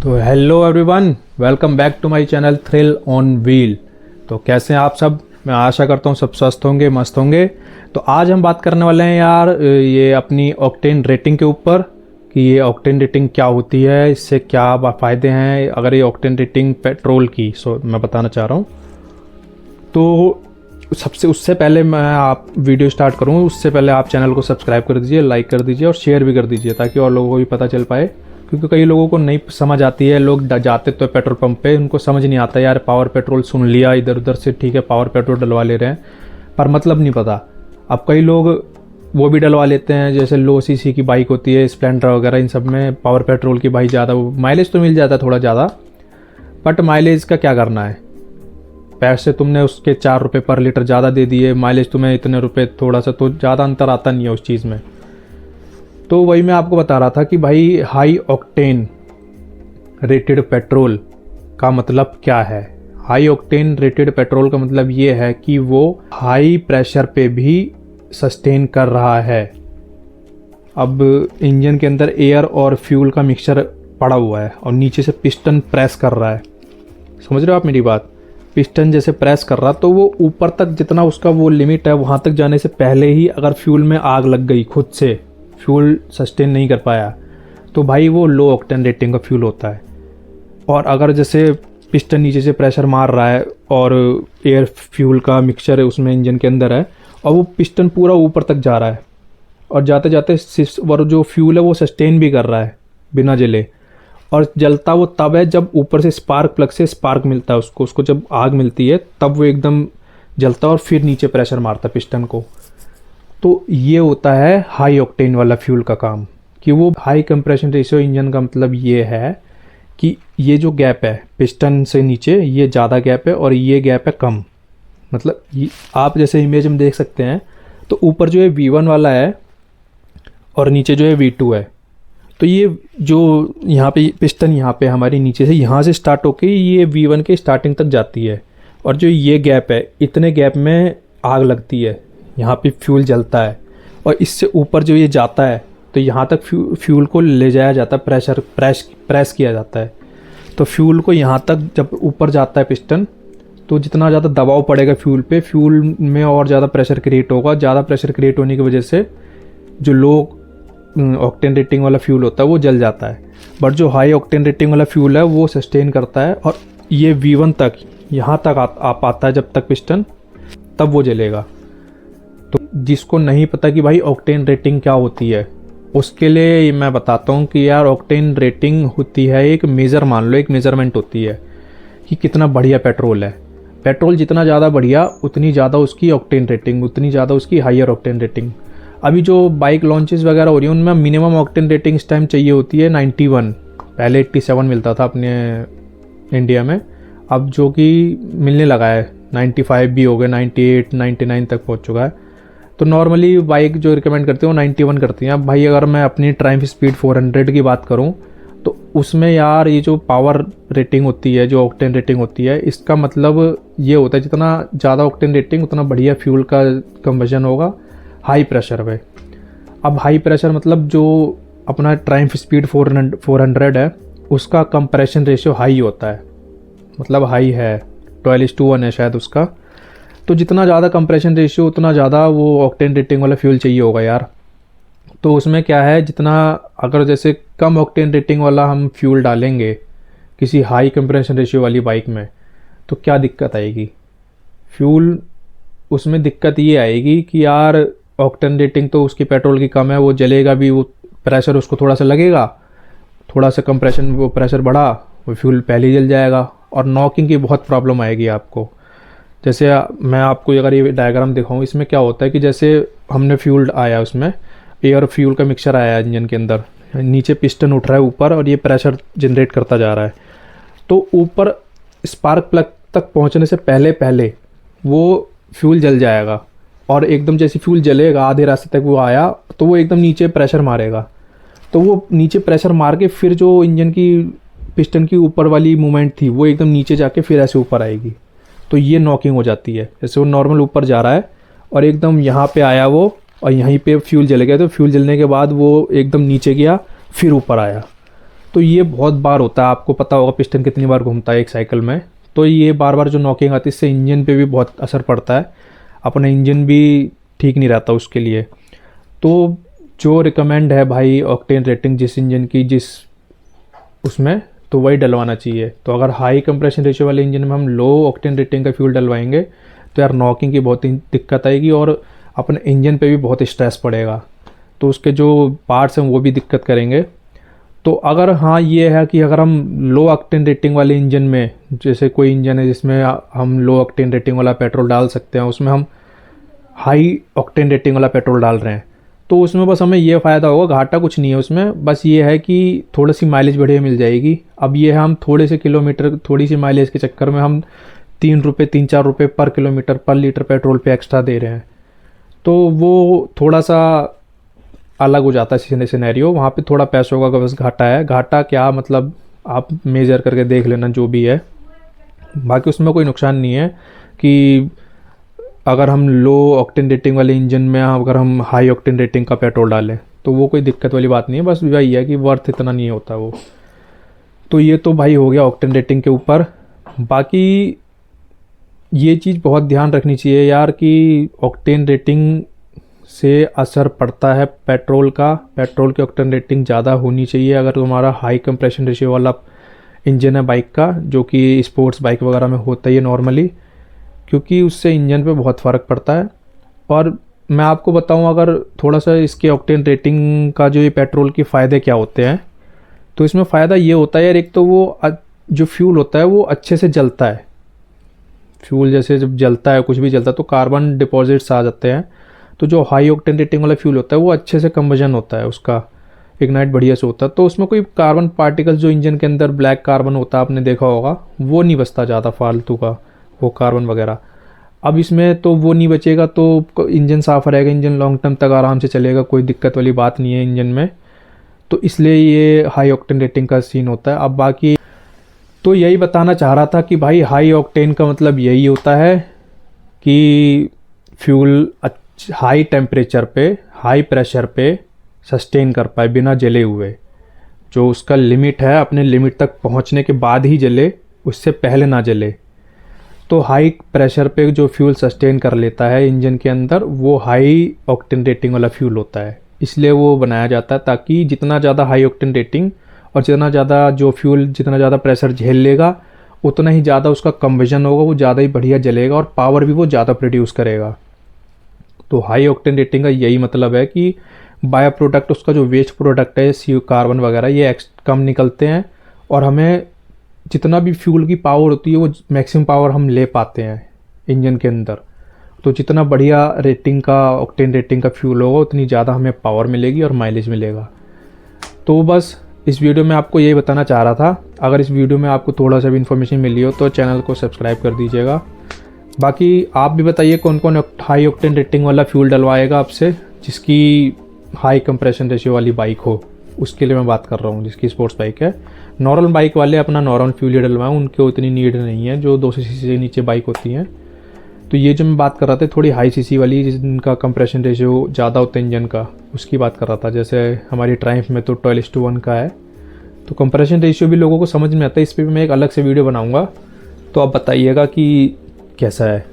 तो hello everyone, welcome back to my channel thrill on wheel. तो कैसे हैं आप सब? मैं आशा करता हूँ सब स्वस्थ होंगे, मस्त होंगे। तो आज हम बात करने वाले हैं यार ये अपनी ऑक्टेन रेटिंग के ऊपर कि ये ऑक्टेन रेटिंग क्या होती है, इससे क्या फ़ायदे हैं अगर ये ऑक्टेन रेटिंग पेट्रोल की मैं बताना चाह रहा हूँ। तो उससे पहले मैं आप वीडियो स्टार्ट करूँ उससे पहले आप चैनल को सब्सक्राइब कर दीजिए, लाइक कर दीजिए और शेयर भी कर दीजिए ताकि और लोगों को भी पता चल पाए। क्योंकि कई लोगों को नहीं समझ आती है, लोग जाते तो पेट्रोल पंप पे, उनको समझ नहीं आता यार। पावर पेट्रोल सुन लिया इधर उधर से, ठीक है पावर पेट्रोल डलवा ले रहे हैं पर मतलब नहीं पता। अब कई लोग वो भी डलवा लेते हैं, जैसे लो सीसी की बाइक होती है, स्प्लेंडर वगैरह, इन सब में पावर पेट्रोल की बाइक ज़्यादा माइलेज तो मिल जाता है थोड़ा ज़्यादा, बट माइलेज का क्या करना है। पैसे तुमने उसके 4 रुपये पर लीटर ज़्यादा दे दिए, माइलेज तुम्हें इतने रुपए, थोड़ा सा तो ज़्यादा अंतर आता नहीं है उस चीज़ में। तो वही मैं आपको बता रहा था कि भाई हाई ऑक्टेन रेटेड पेट्रोल का मतलब क्या है। हाई ऑक्टेन रेटेड पेट्रोल का मतलब ये है कि वो हाई प्रेशर पे भी सस्टेन कर रहा है। अब इंजन के अंदर एयर और फ्यूल का मिक्सचर पड़ा हुआ है और नीचे से पिस्टन प्रेस कर रहा है, समझ रहे हो आप मेरी बात। पिस्टन जैसे प्रेस कर रहा, तो वो ऊपर तक जितना उसका वो लिमिट है वहाँ तक जाने से पहले ही अगर फ्यूल में आग लग गई, खुद से फ्यूल सस्टेन नहीं कर पाया, तो भाई वो लो ऑक्टेन रेटिंग का फ्यूल होता है। और अगर जैसे पिस्टन नीचे से प्रेशर मार रहा है और एयर फ्यूल का मिक्सचर है उसमें इंजन के अंदर है और वो पिस्टन पूरा ऊपर तक जा रहा है और जाते जाते वो जो फ्यूल है वो सस्टेन भी कर रहा है बिना जले। और जलता वो तब है जब ऊपर से स्पार्क प्लग से स्पार्क मिलता है उसको जब आग मिलती है तब वो एकदम जलता है और फिर नीचे प्रेशर मारता है पिस्टन को। तो ये होता है हाई ऑक्टेन वाला फ्यूल का काम, कि वो हाई कंप्रेशन रेशियो इंजन का मतलब ये है कि ये जो गैप है पिस्टन से नीचे, ये ज़्यादा गैप है और ये गैप है कम। मतलब आप जैसे इमेज में देख सकते हैं, तो ऊपर जो है V1 वाला है और नीचे जो है V2 है। तो ये जो यहाँ पे पिस्टन यहाँ पे हमारी नीचे से यहाँ से स्टार्ट होके ये V1 के स्टार्टिंग तक जाती है और जो ये गैप है, इतने गैप में आग लगती है, यहाँ पे फ्यूल जलता है और इससे ऊपर जो ये जाता है तो यहाँ तक फ्यूल को ले जाया जाता है, प्रेस किया जाता है। तो फ्यूल को यहाँ तक जब ऊपर जाता है पिस्टन, तो जितना ज़्यादा दबाव पड़ेगा फ्यूल पे, फ्यूल में और ज़्यादा प्रेशर क्रिएट होगा। ज़्यादा प्रेशर क्रिएट होने की वजह से जो लो ऑक्टेन रेटिंग वाला फ्यूल होता है वो जल जाता है, बट जो हाई ऑक्टेन रेटिंग वाला फ्यूल है वो सस्टेन करता है और ये V1 तक, यहाँ तक आ पाता है जब तक पिस्टन, तब वो जलेगा। तो जिसको नहीं पता कि भाई ऑक्टेन रेटिंग क्या होती है, उसके लिए मैं बताता हूँ कि यार ऑक्टेन रेटिंग होती है एक मेज़र, मान लो एक मेज़रमेंट होती है कि कितना बढ़िया पेट्रोल है। पेट्रोल जितना ज़्यादा बढ़िया उतनी ज़्यादा उसकी ऑक्टेन रेटिंग, उतनी ज़्यादा उसकी हायर ऑक्टेन रेटिंग। अभी जो बाइक लॉन्चेस वगैरह हो रही हैं उनमें मिनिमम ऑक्टेन रेटिंग इस टाइम चाहिए होती है 91। पहले 87 मिलता था अपने इंडिया में, अब जो कि मिलने लगा है 95 भी हो गए, 98 99 तक पहुंच चुका है। तो नॉर्मली बाइक जो रिकमेंड करती है वो 91 करती हैं। अब भाई अगर मैं अपनी ट्रायम्फ स्पीड 400 की बात करूं तो उसमें यार ये जो पावर रेटिंग होती है, जो ऑक्टेन रेटिंग होती है, इसका मतलब ये होता है जितना ज़्यादा ऑक्टेन रेटिंग उतना बढ़िया फ्यूल का कंबशन होगा हाई प्रेशर पे। अब हाई प्रेशर मतलब जो अपना ट्रायम्फ स्पीड 400 है उसका कंप्रेशन रेशियो हाई होता है, मतलब हाई है, 12:1 है शायद उसका। तो जितना ज़्यादा कंप्रेशन रेशियो उतना ज़्यादा वो ऑक्टेन रेटिंग वाला फ्यूल चाहिए होगा यार। तो उसमें क्या है, जितना अगर जैसे कम ऑक्टेन रेटिंग वाला हम फ्यूल डालेंगे किसी हाई कंप्रेशन रेशियो वाली बाइक में, तो क्या दिक्कत आएगी फ्यूल उसमें। दिक्कत ये आएगी कि यार ऑक्टेन रेटिंग तो उसकी पेट्रोल की कम है, वो जलेगा भी, वो प्रेशर उसको थोड़ा सा लगेगा, थोड़ा सा कंप्रेशन वो प्रेशर बढ़ा, वो फ्यूल पहले ही जल जाएगा और नॉकिंग की बहुत प्रॉब्लम आएगी आपको। जैसे मैं आपको अगर ये डायग्राम दिखाऊं, इसमें क्या होता है कि जैसे हमने फ्यूल आया, उसमें एयर फ्यूल का मिक्सचर आया इंजन के अंदर, नीचे पिस्टन उठ रहा है ऊपर और ये प्रेशर जनरेट करता जा रहा है। तो ऊपर स्पार्क प्लग तक पहुंचने से पहले वो फ्यूल जल जाएगा और एकदम जैसे फ्यूल जलेगा आधे रास्ते तक वो आया तो वो एकदम नीचे प्रेशर मारेगा। तो वो नीचे प्रेशर मार के फिर जो इंजन की पिस्टन की ऊपर वाली मूवमेंट थी वो एकदम नीचे जाके फिर ऐसे ऊपर आएगी। तो ये नॉकिंग हो जाती है। जैसे वो नॉर्मल ऊपर जा रहा है और एकदम यहाँ पे आया वो और यहीं पे फ्यूल जल गया, तो फ्यूल जलने के बाद वो एकदम नीचे गया फिर ऊपर आया, तो ये बहुत बार होता है, आपको पता होगा पिस्टन कितनी बार घूमता है एक साइकिल में। तो ये बार बार जो नॉकिंग आती है इससे इंजन पे भी बहुत असर पड़ता है, अपना इंजन भी ठीक नहीं रहता उसके लिए। तो जो रिकमेंड है भाई ऑक्टेन रेटिंग जिस इंजन की जिस उसमें, तो वही डलवाना चाहिए। तो अगर हाई कंप्रेशन रेशियो वाले इंजन में हम लो ऑक्टेन रेटिंग का फ्यूल डलवाएंगे तो यार नॉकिंग की बहुत ही दिक्कत आएगी और अपने इंजन पे भी बहुत स्ट्रेस पड़ेगा, तो उसके जो पार्ट्स हैं वो भी दिक्कत करेंगे। तो अगर हाँ ये है कि अगर हम लो ऑक्टेन रेटिंग वाले इंजन में, जैसे कोई इंजन है जिसमें हम लो ऑक्टेन रेटिंग वाला पेट्रोल डाल सकते हैं, उसमें हम हाई ऑक्टेन रेटिंग वाला पेट्रोल डाल रहे हैं, तो उसमें बस हमें ये फ़ायदा होगा, घाटा कुछ नहीं है उसमें, बस ये है कि थोड़ी सी माइलेज बढ़िया मिल जाएगी। अब ये हम थोड़े से किलोमीटर थोड़ी सी माइलेज के चक्कर में हम 3-4 रुपये पर किलोमीटर पर लीटर पेट्रोल पे एक्स्ट्रा दे रहे हैं, तो वो थोड़ा सा अलग हो जाता है सिनेरियो। वहाँ पे थोड़ा पैसों का बस घाटा है। घाटा क्या मतलब आप मेजर करके देख लेना जो भी है, बाकी उसमें कोई नुकसान नहीं है कि अगर हम लो ऑक्टेन रेटिंग वाले इंजन में अगर हम हाई ऑक्टेन रेटिंग का पेट्रोल डालें तो वो कोई दिक्कत वाली बात नहीं है, बस वही है कि वर्थ इतना नहीं होता वो। तो ये तो भाई हो गया ऑक्टेन रेटिंग के ऊपर। बाकी ये चीज़ बहुत ध्यान रखनी चाहिए यार कि ऑक्टेन रेटिंग से असर पड़ता है पेट्रोल का। पेट्रोल की ऑक्टेन रेटिंग ज़्यादा होनी चाहिए अगर तुम्हारा हाई कंप्रेशन रेशियो वाला इंजन है बाइक का, जो कि स्पोर्ट्स बाइक वगैरह में होता ही है नॉर्मली, क्योंकि उससे इंजन पे बहुत फ़र्क पड़ता है। और मैं आपको बताऊं अगर थोड़ा सा इसके ऑक्टेन रेटिंग का जो ये पेट्रोल के फ़ायदे क्या होते हैं, तो इसमें फ़ायदा ये होता है यार, एक तो वो जो फ्यूल होता है वो अच्छे से जलता है। फ्यूल जैसे जब जलता है, कुछ भी जलता है तो कार्बन डिपॉजिट्स आ जाते हैं। तो जो हाई ऑक्टेन रेटिंग वाला फ्यूल होता है वो अच्छे से कंबजन होता है, उसका इग्नाइट बढ़िया से होता है, तो उसमें कोई कार्बन पार्टिकल्स जो इंजन के अंदर ब्लैक कार्बन होता है आपने देखा होगा, वो नहीं बचता ज़्यादा फालतू का, वो कार्बन वगैरह। अब इसमें तो वो नहीं बचेगा तो इंजन साफ़ रहेगा, इंजन लॉन्ग टर्म तक आराम से चलेगा, कोई दिक्कत वाली बात नहीं है इंजन में। तो इसलिए ये हाई ऑक्टेन रेटिंग का सीन होता है। अब बाकी तो यही बताना चाह रहा था कि भाई हाई ऑक्टेन का मतलब यही होता है कि फ्यूल हाई टेम्परेचर पे हाई प्रेशर पे सस्टेन कर पाए बिना जले हुए। जो उसका लिमिट है अपने लिमिट तक पहुंचने के बाद ही जले, उससे पहले ना जले। तो हाई प्रेशर पे जो फ्यूल सस्टेन कर लेता है इंजन के अंदर वो हाई ऑक्टेन रेटिंग वाला फ्यूल होता है, इसलिए वो बनाया जाता है ताकि जितना ज़्यादा हाई ऑक्टेन रेटिंग और जितना ज़्यादा जो फ्यूल जितना ज़्यादा प्रेशर झेल लेगा उतना ही ज़्यादा उसका कंबशन होगा, वो ज़्यादा ही बढ़िया जलेगा और पावर भी वो ज़्यादा प्रोड्यूस करेगा। तो हाई ऑक्टेन रेटिंग का यही मतलब है कि बायो प्रोडक्ट उसका जो वेस्ट प्रोडक्ट है सी कार्बन वगैरह ये कम निकलते हैं और हमें जितना भी फ्यूल की पावर होती है वो मैक्सिमम पावर हम ले पाते हैं इंजन के अंदर। तो जितना बढ़िया रेटिंग का ऑक्टेन रेटिंग का फ्यूल होगा उतनी ज़्यादा हमें पावर मिलेगी और माइलेज मिलेगा। तो बस इस वीडियो में आपको यही बताना चाह रहा था। अगर इस वीडियो में आपको थोड़ा सा भी इन्फॉर्मेशन मिली हो तो चैनल को सब्सक्राइब कर दीजिएगा। बाकी आप भी बताइए कौन कौन हाई ऑक्टेन रेटिंग वाला फ्यूल डलवाएगा आपसे, जिसकी हाई कंप्रेशन रेशियो वाली बाइक हो, उसके लिए मैं बात कर रहा हूँ। जिसकी स्पोर्ट्स बाइक है, नॉर्मल बाइक वाले अपना नॉर्मल फ्यूल ही डलवाएं, उनको उतनी नीड नहीं है जो 200 सीसी से नीचे बाइक होती हैं। तो ये जो मैं बात कर रहा था थोड़ी हाई सीसी वाली जिनका कंप्रेशन रेशियो ज़्यादा होता है इंजन का, उसकी बात कर रहा था। जैसे हमारी ट्रायम्फ में तो 12:1 का है, तो कंप्रेशन रेशियो भी लोगों को समझ में आता है। इस पर भी मैं एक अलग से वीडियो बनाऊँगा, तो आप बताइएगा कि कैसा है।